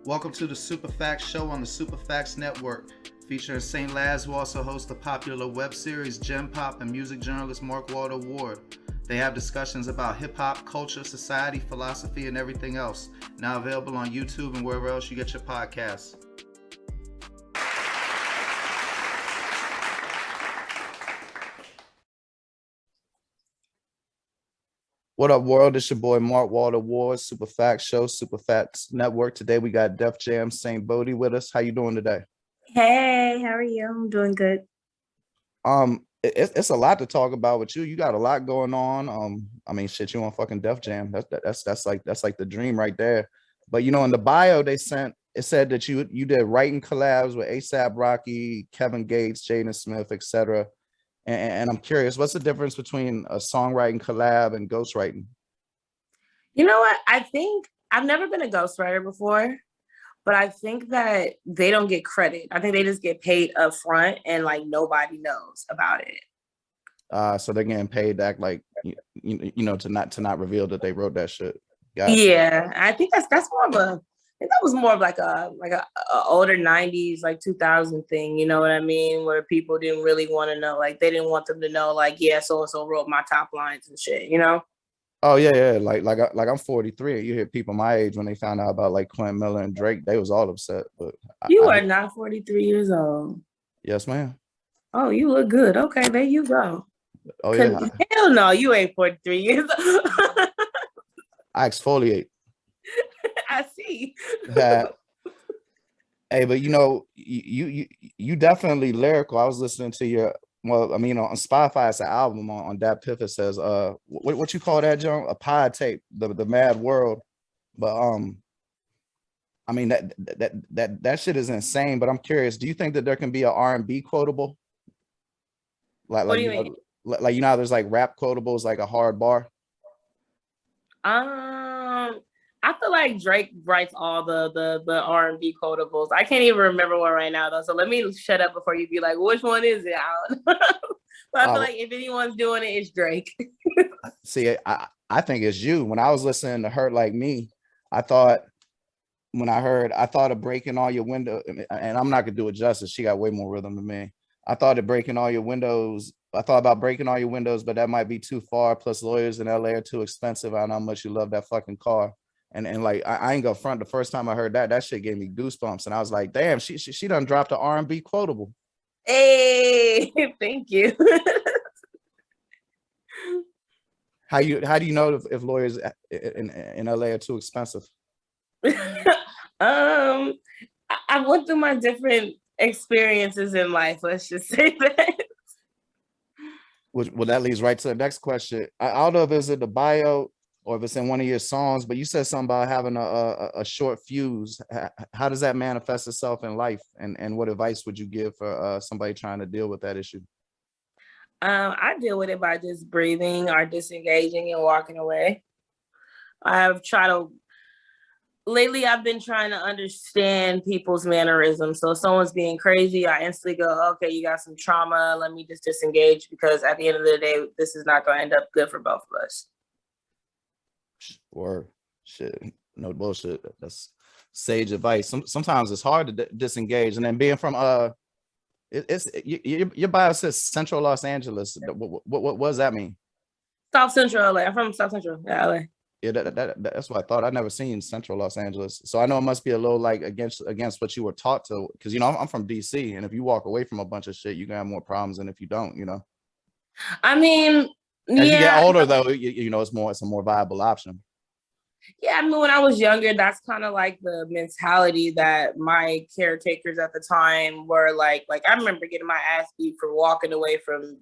Welcome to the Super Facts Show on the Super Facts Network. Featuring St. Laz, who also hosts the popular web series Gem Pop and music journalist Mark Walter Ward. They have discussions about hip hop, culture, society, philosophy, and everything else. Now available on YouTube and wherever else you get your podcasts. What up, world? It's your boy Mark Walter Ward, Super Facts Show, Super Facts Network. Today we got Def Jam Saint Bodhi with us. How you doing today? Hey, how are you? I'm doing good. It's a lot to talk about with you. You got a lot going on. I mean, shit, you on fucking Def Jam. That's like the dream right there. But in the bio it said that you did writing collabs with ASAP Rocky, Kevin Gates, Jaden Smith, etc. And I'm curious, what's the difference between a songwriting collab and ghostwriting? You know what? I think I've never been a ghostwriter before, but I think that they don't get credit. I think they just get paid up front and like nobody knows about it. So they're getting paid to act like to not reveal that they wrote that shit. Gotcha. Yeah, I think that's more of a. I think that was more of like a older 90s, like 2000 thing, you know what I mean? Where people didn't really want to know, like they didn't want them to know, like, yeah, so-and-so wrote my top lines and shit, you know? Oh yeah. Like I'm 43. You hear people my age when they found out about like Quentin Miller and Drake, they was all upset. But you are not 43 years old. Yes, ma'am. Oh, you look good. Okay, there you go. Oh yeah. Hell no, you ain't 43 years old. I exfoliate. I see. Hey, but you definitely lyrical. I was listening to your on Spotify it's an album on that Piff. It says what you call that, John? A pod tape, the Mad World. But I mean that shit is insane. But I'm curious, do you think that there can be an R&B quotable? What do you mean? Like how there's like rap quotables, like a hard bar. I feel like Drake writes all the R&B quotables. I can't even remember one right now though. So let me shut up before you be like, which one is it? But I feel like if anyone's doing it, it's Drake. See, I think it's you. When I was listening to Hurt Like Me, I thought of Breaking All Your Windows, and I'm not gonna do it justice. She got way more rhythm than me. I thought of Breaking All Your Windows. I thought about breaking all your windows, but that might be too far. Plus, lawyers in LA are too expensive. I know how much you love that fucking car. And like I ain't gonna front. The first time I heard that shit gave me goosebumps, and I was like, damn, she done dropped an R&B quotable. Hey, thank you. How do you know if lawyers in LA are too expensive? I went through my different experiences in life. Let's just say that. Well, that leads right to the next question. I don't know if it's in the bio or if it's in one of your songs, but you said something about having a short fuse. How does that manifest itself in life? And what advice would you give for somebody trying to deal with that issue? I deal with it by just breathing or disengaging and walking away. Lately I've been trying to understand people's mannerisms. So if someone's being crazy, I instantly go, okay, you got some trauma. Let me just disengage, because at the end of the day, this is not going to end up good for both of us. Or shit, no bullshit. That's sage advice. Sometimes it's hard to disengage. And then being from your bio says Central Los Angeles. What does that mean? South Central LA. I'm from South Central LA. Yeah, that's what I thought. I've never seen Central Los Angeles, so I know it must be a little like against what you were taught to. Because I'm from DC, and if you walk away from a bunch of shit, you can have more problems than if you don't. I mean, as you get older, though, it's a more viable option. Yeah, I mean, when I was younger, that's kind of like the mentality that my caretakers at the time were like. Like I remember getting my ass beat for walking away from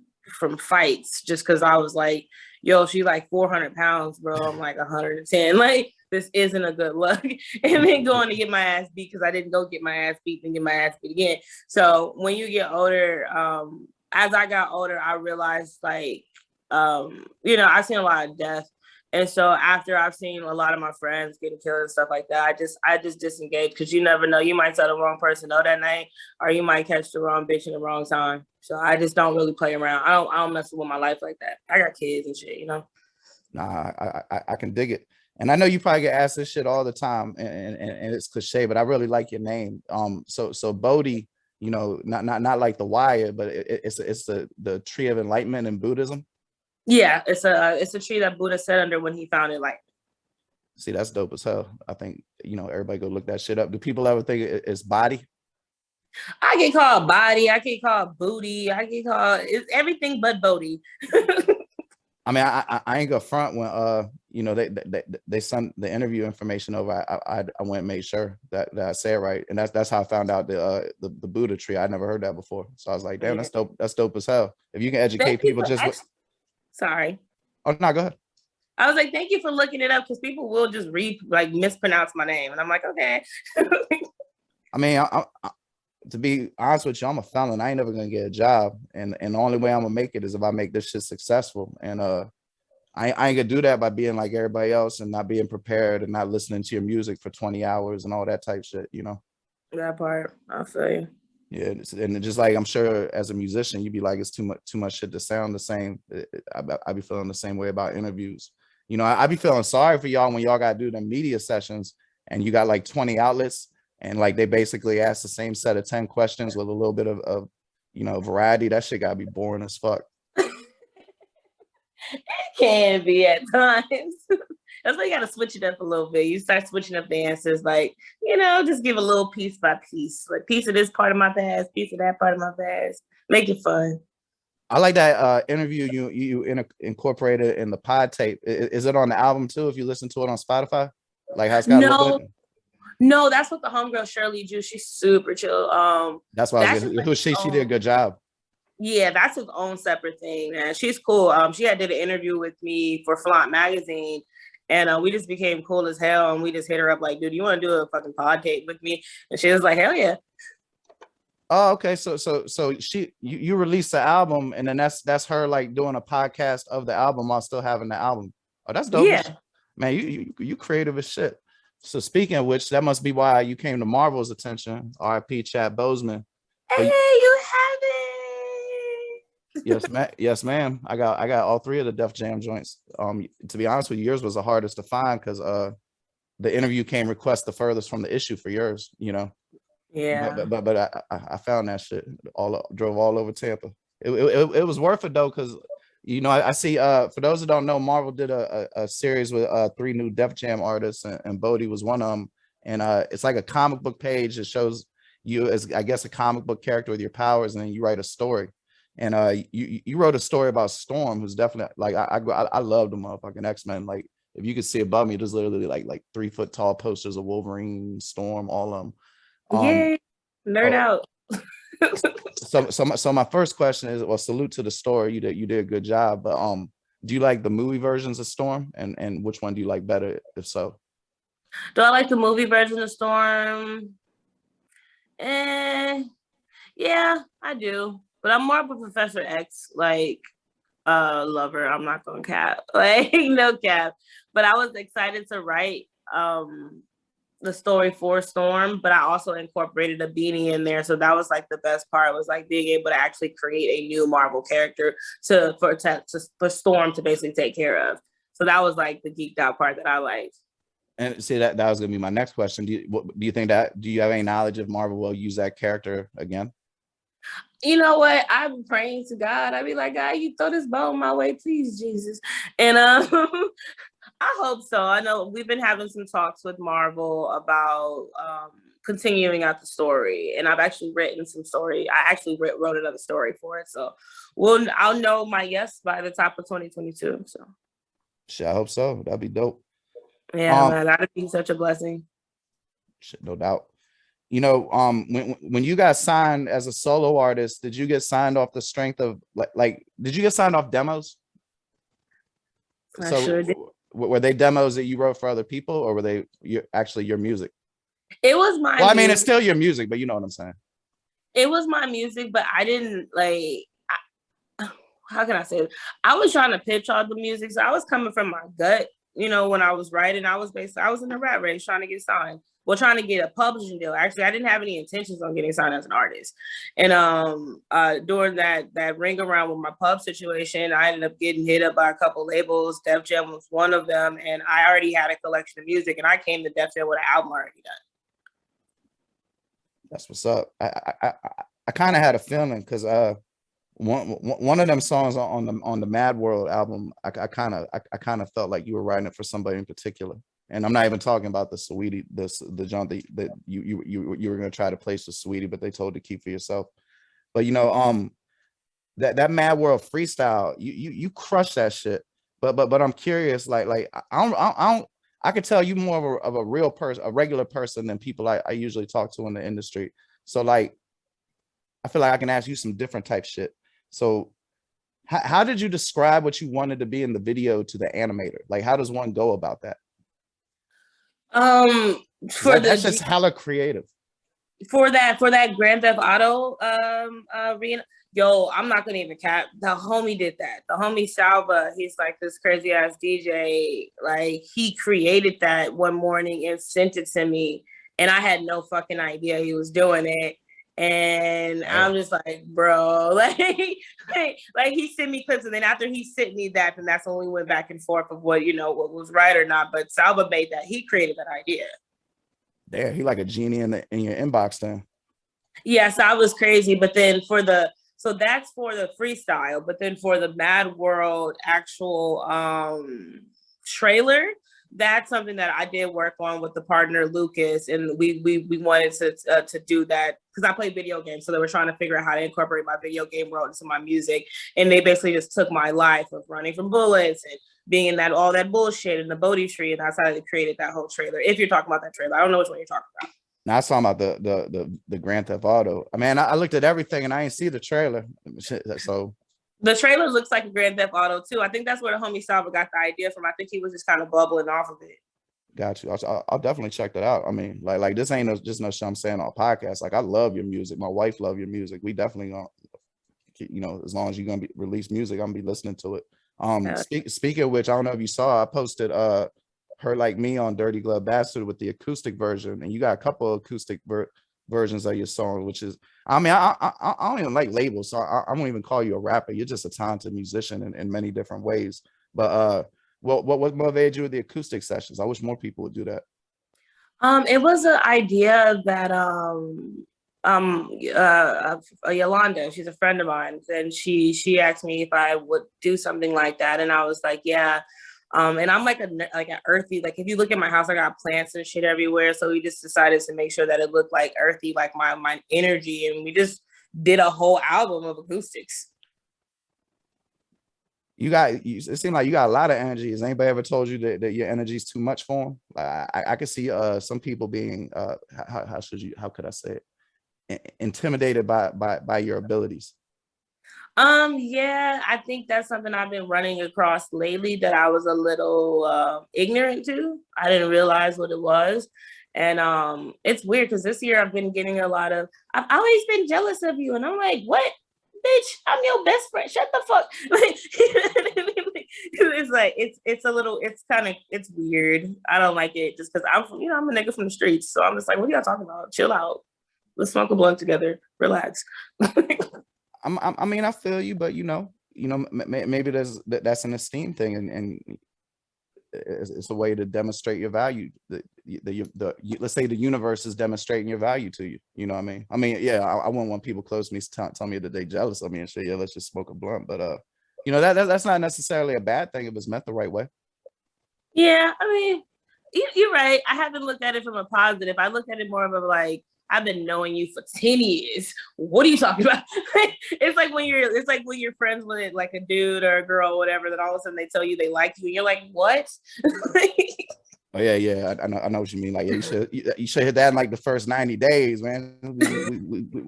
fights just because I was like, yo, she's like 400 pounds, bro. I'm like 110. Like, this isn't a good look. And then going to get my ass beat because I didn't go get my ass beat and get my ass beat again. So when you get older, as I got older, I realized like, I've seen a lot of death. And so after I've seen a lot of my friends getting killed and stuff like that, I just disengage, because you never know. You might tell the wrong person no that night, or you might catch the wrong bitch in the wrong time. So I just don't really play around. I don't mess with my life like that. I got kids and shit, Nah, I can dig it. And I know you probably get asked this shit all the time, and it's cliche, but I really like your name. So Bodhi, you know, not like the wire, but it's the tree of enlightenment in Buddhism. Yeah, it's a tree that Buddha sat under when he found it. Like, see, that's dope as hell. I think, you know, everybody go look that shit up. Do people ever think it's body? I get called body, I get called booty, I get called it's everything but Bodhi. I mean, I ain't gonna front when you know they sent the interview information over. I went and made sure that I said it right, and that's how I found out the Buddha tree. I never heard that before, so I was like, damn, that's dope. That's dope as hell. If you can educate people, sorry. Oh no, go ahead. I was like, thank you for looking it up because people will just mispronounce my name, and I'm like, okay. I mean, to be honest with you, I'm a felon. I ain't never gonna get a job, and the only way I'm gonna make it is if I make this shit successful. And I ain't gonna do that by being like everybody else and not being prepared and not listening to your music for 20 hours and all that type shit, you know. That part, I'll say. Yeah, and just like I'm sure as a musician, you'd be like, it's too much shit to sound the same. I be feeling the same way about interviews. You know, I be feeling sorry for y'all when y'all gotta do the media sessions and you got like 20 outlets. And like they basically ask the same set of 10 questions with a little bit of you know, variety. That shit gotta be boring as fuck. It can be at times. That's why you gotta switch it up a little bit. You start switching up the answers, like, you know, just give a little piece by piece. Like piece of this part of my past, piece of that part of my past. Make it fun. I like that interview you incorporated in the pod tape. Is it on the album too? If you listen to it on Spotify, like how it's got a little bit. No, that's what the homegirl Shirley Jew. She's super chill. That's why she did a good job. Yeah, that's his own separate thing, man. She's cool. She had did an interview with me for Flaunt magazine, and we just became cool as hell. And we just hit her up like, dude, you want to do a fucking pod tape with me? And she was like, hell yeah. Oh, okay. So you released the album, and then that's her like doing a podcast of the album while still having the album. Oh, that's dope. Yeah, man, you creative as shit. So speaking of which, that must be why you came to Marvel's attention. R.I.P. Chad Boseman. Hey, you have it. Yes, ma'am. I got all three of the Def Jam joints. To be honest with you, yours was the hardest to find because the interview came request the furthest from the issue for yours. You know. Yeah. But I found that shit. Drove all over Tampa. It was worth it though, because you know, I see for those that don't know, Marvel did a series with 3 new Def Jam artists, and Bodhi was one of them. And it's like a comic book page that shows you as, I guess, a comic book character with your powers, and then you write a story. And you wrote a story about Storm, who's definitely like I love the motherfucking X-Men. Like if you could see above me, there's literally like 3 foot tall posters of Wolverine, Storm, all of them. Yay, nerd out. So my first question is, well, salute to the story. You did a good job, but do you like the movie versions of Storm, and which one do you like better, if so? Do I like the movie version of Storm? Yeah, I do. But I'm more of a Professor X lover. I'm not gonna cap. Like no cap. But I was excited to write the story for Storm, but I also incorporated a beanie in there. So that was like the best part, was like being able to actually create a new Marvel character for Storm to basically take care of. So that was like the geeked out part that I liked. And see, that was gonna be my next question. Do you have any knowledge if Marvel will use that character again? You know what? I'm praying to God. I'd be like, God, you throw this bone my way, please, Jesus. And I hope so. I know we've been having some talks with Marvel about continuing out the story, and I've actually written some story. I actually wrote another story for it, so I'll know my yes by the top of 2022. So, shit, I hope so. That'd be dope. Yeah, man, that'd be such a blessing. Shit, no doubt. You know, when you got signed as a solo artist, did you get signed off the strength of like did you get signed off demos? I sure did. Were they demos that you wrote for other people, or were they actually your music? It was my Well, I mean, it's still your music, but you know what I'm saying. It was my music, but I didn't how can I say it? I was trying to pitch all the music, so I was coming from my gut. you know, when I was writing, I was in the rat race trying to get signed. Well, trying to get a publishing deal. Actually, I didn't have any intentions on getting signed as an artist. And during that ring around with my pub situation, I ended up getting hit up by a couple labels. Def Jam was one of them, and I already had a collection of music, and I came to Def Jam with an album already done. That's what's up. I kind of had a feeling because one of them songs on the Mad World album, I kind of felt like you were writing it for somebody in particular. And I'm not even talking about the Sweetie, the John that you were gonna try to place with Sweetie, but they told to keep for yourself. But you know, that Mad World freestyle, you crush that shit. But I'm curious, like I could tell you more of a real person, a regular person than people I usually talk to in the industry. So like, I feel like I can ask you some different type shit. So how did you describe what you wanted to be in the video to the animator? Like, how does one go about that? That's just hella creative. For that Grand Theft Auto arena, yo, I'm not gonna even cap. The homie did that. The homie Salva, he's like this crazy ass DJ. Like, he created that one morning and sent it to me, and I had no fucking idea he was doing it. And I'm just like, bro, like he sent me clips, and then after he sent me that, then that's when we went back and forth of what, you know, what was right or not. But Salva made that. He created that idea. There, he like a genie in your inbox then. Yeah, so I was crazy. But then so that's for the freestyle. But then for the Mad World actual trailer, that's something that I did work on with the partner Lucas, and we wanted to do that because I play video games, so they were trying to figure out how to incorporate my video game world into my music, and they basically just took my life of running from bullets and being in that all that bullshit in the Bodhi tree, and that's how they created that whole trailer. If you're talking about that trailer, I don't know which one you're talking about. Now I was talking about the Grand Theft Auto. I mean, I looked at everything and I didn't see the trailer, so. The trailer looks like a Grand Theft Auto too. I think that's where the homie Salva got the idea from. I think he was just kind of bubbling off of it. Got you. I'll definitely check that out. I mean, like this ain't just no shit I'm saying on a podcast. Like, I love your music. My wife love your music. We definitely gonna, you know, as long as you're gonna release music, I'm gonna be listening to it. Speaking of which, I don't know if you saw, I posted Her Like Me on Dirty Glove Bastard with the acoustic version, and you got a couple of acoustic versions of your song, which is, I mean, I don't even like labels, so I won't even call you a rapper. You're just a talented musician in many different ways. But what motivated you with the acoustic sessions? I wish more people would do that. It was an idea that Yolanda, she's a friend of mine, and she asked me if I would do something like that, and I was like, yeah. And I'm like an earthy, like if you look at my house, I got plants and shit everywhere. So we just decided to make sure that it looked like earthy, like my energy. And we just did a whole album of acoustics. It seemed like you got a lot of energy. Has anybody ever told you that your energy is too much for them? I could see some people being, how could I say it? Intimidated by your abilities. Yeah, I think that's something I've been running across lately that I was a little ignorant to. I didn't realize what it was. And it's weird because this year I've been getting a lot of, I've always been jealous of you. And I'm like, what? Bitch, I'm your best friend. Shut the fuck. It's like, it's weird. I don't like it just because I'm a nigga from the streets. So I'm just like, what are y'all talking about? Chill out. Let's smoke a blunt together. Relax. I mean, I feel you, but you know, maybe that's an esteem thing, and it's a way to demonstrate your value. Let's say the universe is demonstrating your value to you. You know what I mean? I mean, yeah, I wouldn't want people close to me tell me that they jealous of me and say, yeah, let's just smoke a blunt. But you know, that's not necessarily a bad thing if it's meant the right way. Yeah, I mean, you're right. I haven't looked at it from a positive. I look at it more of a like, I've been knowing you for 10 years. What are you talking about? It's like when you're friends with like a dude or a girl or whatever, then all of a sudden they tell you they like you and you're like, what? Oh yeah, I know what you mean. Like, yeah, you should hit that in like the first 90 days, man.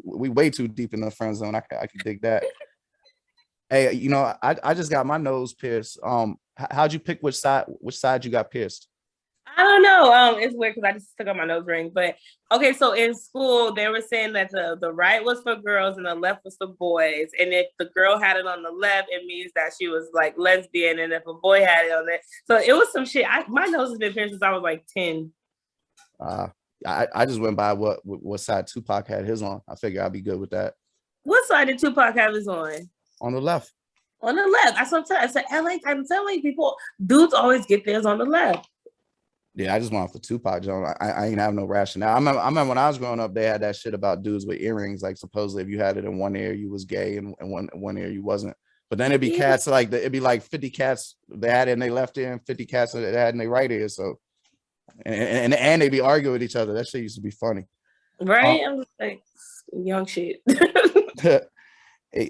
We way too deep in the friend zone. I can dig that. Hey, you know, I just got my nose pierced. How'd you pick which side you got pierced? I don't know. It's weird because I just took out my nose ring. But okay, so in school they were saying that the right was for girls and the left was for boys. And if the girl had it on the left, it means that she was like lesbian. And if a boy had it on there, so it was some shit. My nose has been pierced since I was like 10. I just went by what side Tupac had his on. I figured I'd be good with that. What side did Tupac have his on? On the left. On the left. That's what I'm saying. LA, I'm telling people, dudes always get theirs on the left. Yeah, I just went off the Tupac joint. I ain't have no rationale. I remember when I was growing up, they had that shit about dudes with earrings. Like supposedly, if you had it in one ear, you was gay, and one ear you wasn't. But then it'd be cats like it'd be like 50 cats they had it in their left ear and 50 cats that had in their right ear. So and they'd be arguing with each other. That shit used to be funny. Right? I'm just like young shit.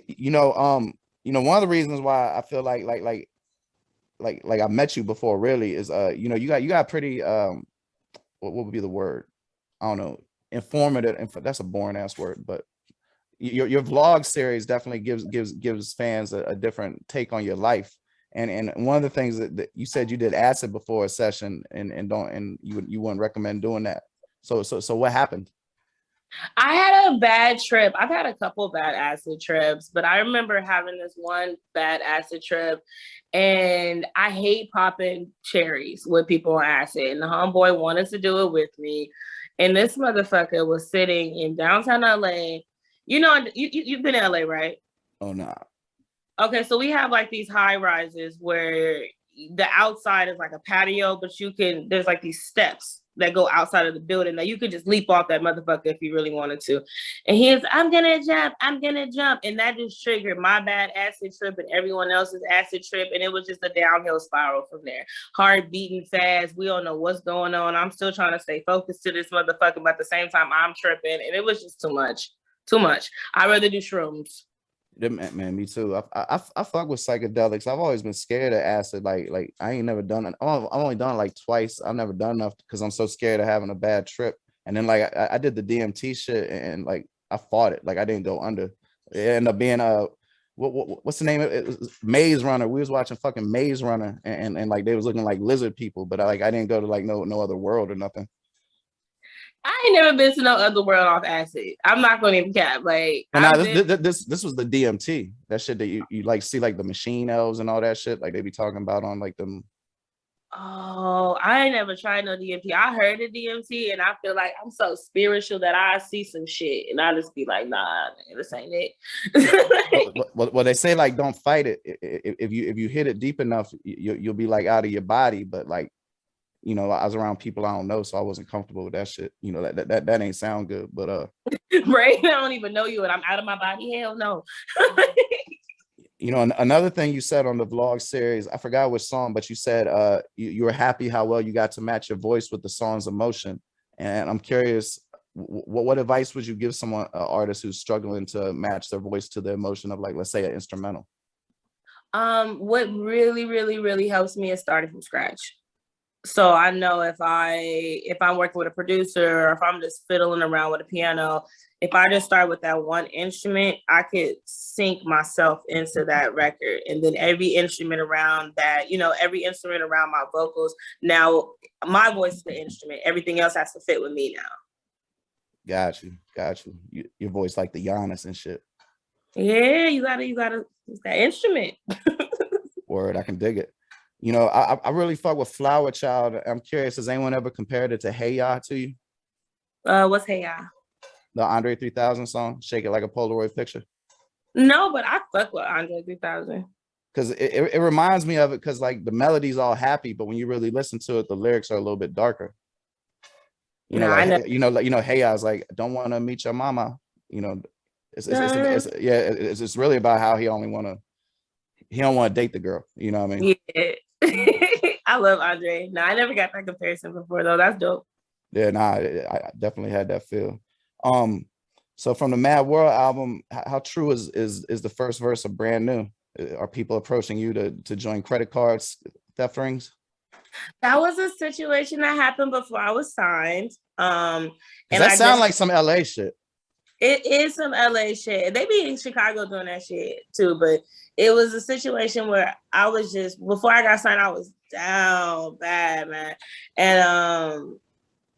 You know, one of the reasons why I feel like I met you before really is you got pretty what would be the word? I don't know, informative. That's a boring ass word, but your vlog series definitely gives fans a different take on your life. And one of the things that you said you did acid before a session and you wouldn't recommend doing that. So what happened? I had a bad trip. I've had a couple bad acid trips, but I remember having this one bad acid trip, and I hate popping cherries with people on acid. And the homeboy wanted to do it with me, and this motherfucker was sitting in downtown LA. You know, you've been in LA, right? Oh no. Okay, so we have like these high rises where the outside is like a patio, but there's like these steps that go outside of the building that you could just leap off that motherfucker if you really wanted to. And I'm gonna jump. And that just triggered my bad acid trip and everyone else's acid trip. And it was just a downhill spiral from there. Heart beating fast. We don't know what's going on. I'm still trying to stay focused to this motherfucker, but at the same time, I'm tripping. And it was just too much. I'd rather do shrooms. Man, me too. I fuck with psychedelics. I've always been scared of acid. Like I ain't never done it. I've only done it like twice. I've never done enough because I'm so scared of having a bad trip. And then like I did the DMT shit and like I fought it. Like I didn't go under. It ended up being what's the name of it? It was Maze Runner. We was watching fucking Maze Runner and like they was looking like lizard people, but I didn't go to like no other world or nothing. I ain't never been to no other world off acid. I'm not gonna even cap. Like, this was the DMT. That shit that you like see like the machine elves and all that shit. Like they be talking about on like them. Oh, I ain't never tried no DMT. I heard of DMT and I feel like I'm so spiritual that I see some shit and I just be like, nah, this ain't it. Well, they say like don't fight it. If you hit it deep enough, you'll be like out of your body. But like, you know, I was around people I don't know, so I wasn't comfortable with that shit. You know, that ain't sound good, but right. I don't even know you and I'm out of my body. Hell no. You know, another thing you said on the vlog series, I forgot which song, but you said you were happy how well you got to match your voice with the song's emotion. And I'm curious, what advice would you give someone, an artist who's struggling to match their voice to the emotion of like, let's say an instrumental? What really, really, really helps me is starting from scratch. So I know if I'm working with a producer or if I'm just fiddling around with a piano, if I just start with that one instrument, I could sink myself into that record. And then every instrument around that, you know, every instrument around my vocals. Now my voice is the instrument. Everything else has to fit with me now. Got you. Your voice like the Giannis and shit. Yeah, you gotta it's that instrument. Word, I can dig it. You know, I really fuck with Flower Child. I'm curious, has anyone ever compared it to Hey Ya to you? What's Hey Ya? The Andre 3000 song, Shake It Like a Polaroid Picture. No, but I fuck with Andre 3000. Because it reminds me of it because like the melody's all happy, but when you really listen to it, the lyrics are a little bit darker. You know, like, you know, Hey Ya's like, don't want to meet your mama. You know, it's really about how he don't want to date the girl. You know what I mean? Yeah. I love Andre. No, I never got that comparison before though. That's dope. Yeah, nah, I definitely had that feel. So from the Mad World album, how true is the first verse of Brand New? Are people approaching you to join credit cards, theft rings? That was a situation that happened before I was signed. And that sounds like some LA shit. It is some LA shit. They be in Chicago doing that shit too, but it was a situation where I was just, before I got signed, I was down bad, man. And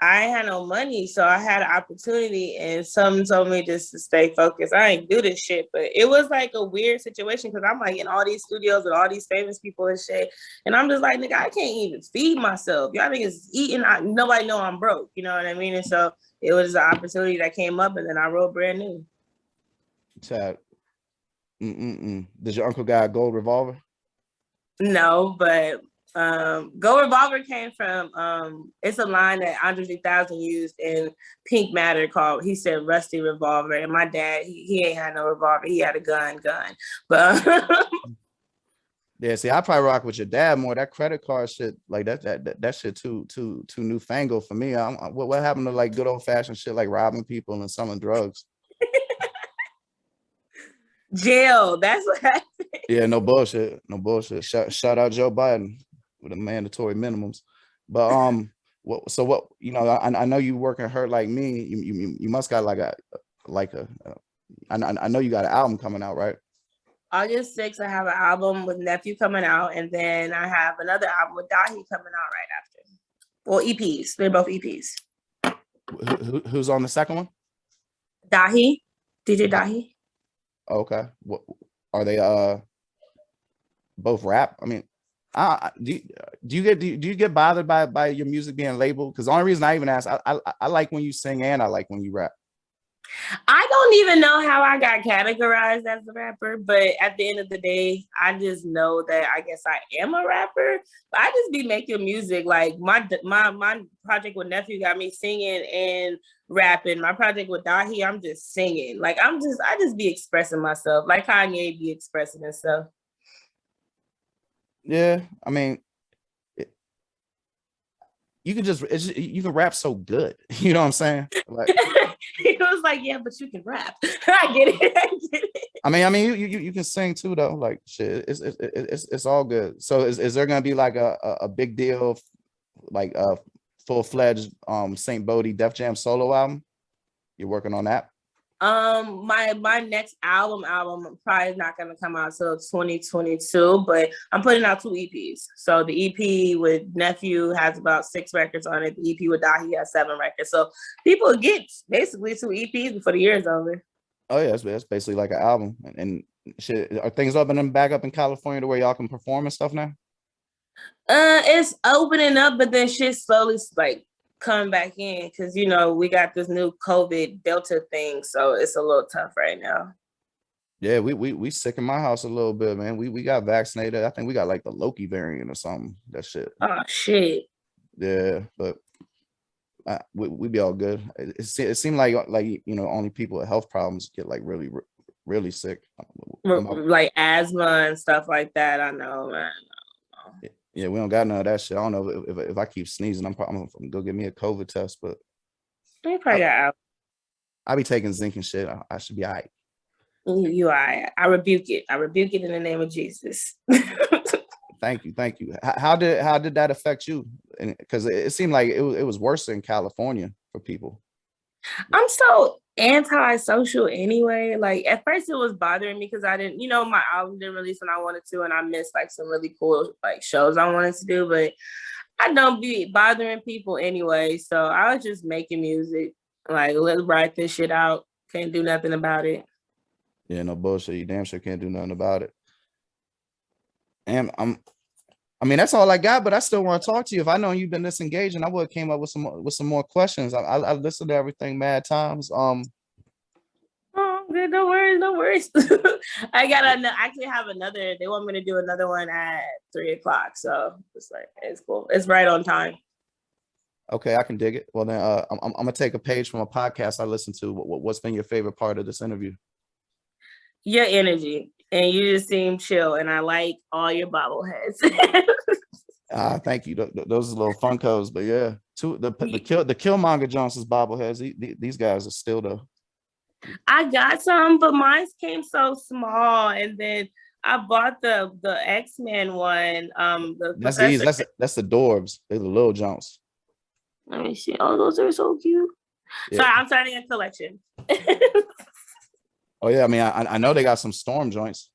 I ain't had no money, so I had an opportunity, and someone told me just to stay focused. I ain't do this shit, but it was like a weird situation because I'm like in all these studios with all these famous people and shit, and I'm just like, nigga, I can't even feed myself. Y'all niggas eating, nobody know I'm broke. You know what I mean? And so it was an opportunity that came up, and then I wrote brand new. Chad, Does your uncle got a gold revolver? No, but Go Revolver came from it's a line that Andre 3000 used in Pink Matter called, he said, Rusty Revolver. And my dad, he ain't had no revolver, he had a gun. But yeah, see, I probably rock with your dad more. That credit card shit, like that shit too newfangled for me. What happened to like good old fashioned shit like robbing people and selling drugs? Jail, that's what happened. Yeah, no bullshit. Shout out Joe Biden with the mandatory minimums. But what you know, I know you working hurt like me. You must got I know you got an album coming out, right? August 6th, I have an album with Nephew coming out, and then I have another album with Dahi coming out right after. Well, EPs. They're both EPs. Who's on the second one? Dahi, DJ Dahi. Okay. What are they? Both rap? I mean, do you get bothered by your music being labeled? Because the only reason I even ask, I like when you sing and I like when you rap. I don't even know how I got categorized as a rapper, but at the end of the day, I just know that I guess I am a rapper. But I just be making music. Like my project with Nephew got me singing and rapping. My project with Dahi, I'm just singing. Like I just be expressing myself, like Kanye be expressing himself. Yeah, I mean, you can rap so good. You know what I'm saying? Like, He was like, yeah, but you can rap. I get it. I mean, you can sing too, though. Like, shit, it's all good. So, is there gonna be like a big deal, like a full-fledged Saint Bodhi Def Jam solo album? You're working on that? My next album probably is not gonna come out till 2022, but I'm putting out 2 EPs. So the EP with Nephew has about 6 records on it. The EP with Dahi has 7 records. So people get basically 2 EPs before the year is over. Oh yeah, that's basically like an album. And shit, are things opening back up in California to where y'all can perform and stuff now? It's opening up, but then shit slowly like coming back in because you know we got this new COVID Delta thing, so it's a little tough right now. Yeah, we sick in my house a little bit, man. We got vaccinated. I think we got like the Loki variant or something. That shit. Oh shit. Yeah, but we be all good. It seemed like you know only people with health problems get like really sick. Like asthma and stuff like that. I know, man. Yeah, we don't got none of that shit. I don't know if I keep sneezing, I'm gonna go get me a COVID test, but You probably got out. I be taking zinc and shit. I should be all right. You are. I rebuke it. I rebuke it in the name of Jesus. Thank you. How did that affect you? Because it seemed like it was worse in California for people. I'm so anti-social anyway. Like at first it was bothering me because I didn't, you know, my album didn't release when I wanted to, and I missed like some really cool like shows I wanted to do, but I don't be bothering people anyway. So I was just making music. Like, let's write this shit out. Can't do nothing about it. Yeah, no bullshit. You damn sure can't do nothing about it. And I mean, that's all I got, but I still want to talk to you. If I know you've been disengaging, I would have came up with some more questions. I listened to everything mad times. Oh, good. No worries. I actually have another. They want me to do another one at 3:00. So it's cool. It's right on time. Okay, I can dig it. Well, then I'm gonna take a page from a podcast I listen to. What's been your favorite part of this interview? Your energy, and you just seem chill, and I like all your bobbleheads. Thank you. Those are little Funkos, but yeah, the Killmonger Johnson's bobbleheads. These guys are still though. I got some, but mine came so small, and then I bought the X-Men one. That's the Dorbs. They're the little Jones. Let me see. Oh, those are so cute. Yeah. Sorry, I'm starting a collection. Oh yeah, I mean, I know they got some Storm joints.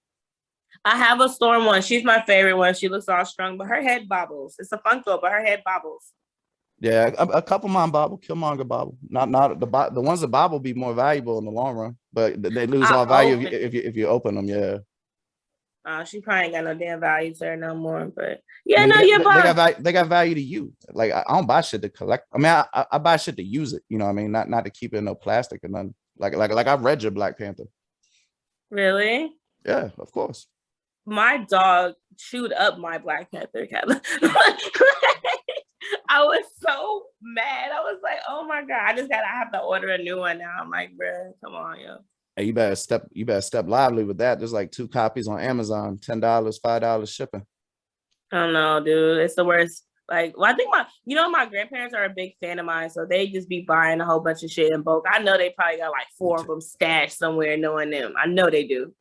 I have a storm one. She's my favorite one. She looks all strung, but her head bobbles. It's a Funko, but her head bobbles. Yeah, a couple mine bobble, Killmonger bobble. Not the ones that bobble be more valuable in the long run, but they lose all value if you open them. Yeah. She probably ain't got no damn value to her no more. But yeah, I mean, no, yeah, they got value to you. Like I don't buy shit to collect. I mean, I buy shit to use it. You know what I mean? Not to keep it in no plastic or nothing. Like I read your Black Panther. Really? Yeah, of course. My dog chewed up my Black Panther cat. I was so mad. I was like, oh my God, I have to order a new one now. I'm like, bro, come on, yo. Hey, you better step lively with that. There's like 2 copies on Amazon, $10, $5 shipping. I don't know, dude. It's the worst. Like, well, I think my grandparents are a big fan of mine, so they just be buying a whole bunch of shit in bulk. I know they probably got like 4 of them stashed somewhere, knowing them. I know they do.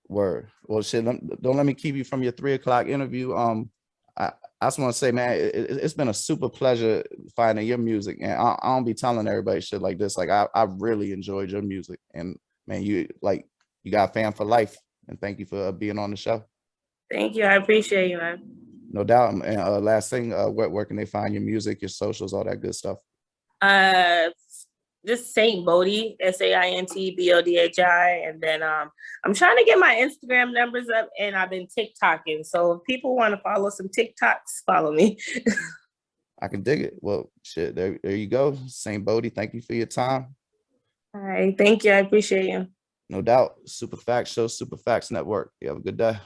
Word. Well, shit. Don't let me keep you from your 3 o'clock interview. I just want to say, man, it's been a super pleasure finding your music, and I don't be telling everybody shit like this. Like, I really enjoyed your music, and man, you got a fan for life, and thank you for being on the show. Thank you. I appreciate you, man. No doubt. And last thing, where can they find your music, your socials, all that good stuff? Just Saint Bodhi, SaintBodhi, and then I'm trying to get my Instagram numbers up, and I've been TikToking. So if people want to follow some TikToks, follow me. I can dig it. Well, shit, there you go. Saint Bodhi, thank you for your time. All right, thank you. I appreciate you. No doubt. Super Facts Show, Super Facts Network. You have a good day.